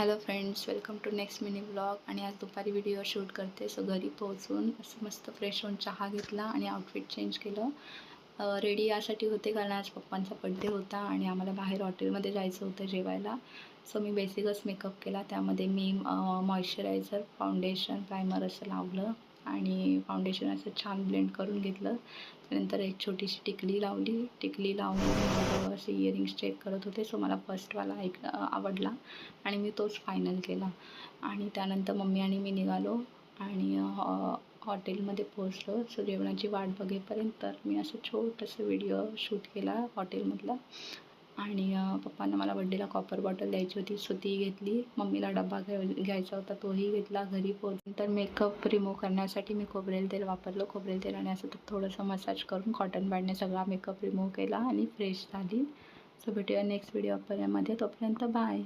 Hello friends, welcome to next mini blog. आणि आज दुपारी व्हिडिओ शूट करते. सो घरी पोहोचून असं मस्त फ्रेश होऊन चहा घेतला आणि आउटफिट चेंज केलं. रेडी यासाठी होते कारण आज पप्पांचा बड्डे होता आणि आम्हाला बाहेर हॉटेलमध्ये जायचं होतं जेवायला. सो मी बेसिकच मेकअप केला. त्यामध्ये मी मॉइश्चरायझर, फाउंडेशन, प्रायमर असं लावलं आणि फाउंडेशन असं छान ब्लेंड करून घेतलं. त्यानंतर एक छोटीशी टिकली लावली. टिकली लावून मग असे इयरिंग्स चेक करत होते. सो मला फर्स्टवाला आवडला आणि मी तोच फायनल केला. आणि त्यानंतर मम्मी आणि मी निघालो आणि हॉटेलमध्ये पोहोचलो. सो जेवणाची वाट बघेपर्यंत तर मी असं छोटंसं व्हिडिओ शूट केला हॉटेलमधला. आणि पप्पांना मला बड्डेला कॉपर बॉटल द्यायची होती, सो ती घेतली. मम्मीला डबा घ्यायचा होता, तोही घेतला. घरी पोहोचल्यानंतर मेकअप रिमूव्ह करण्यासाठी मी खोबरेल तेल वापरलं. खोबरेल तेलाने असं थोडंसं मसाज करून कॉटन बॅडने सगळा मेकअप रिमूव्ह केला आणि फ्रेश झाली. सो भेटूया नेक्स्ट व्हिडिओमध्ये. तोपर्यंत बाय.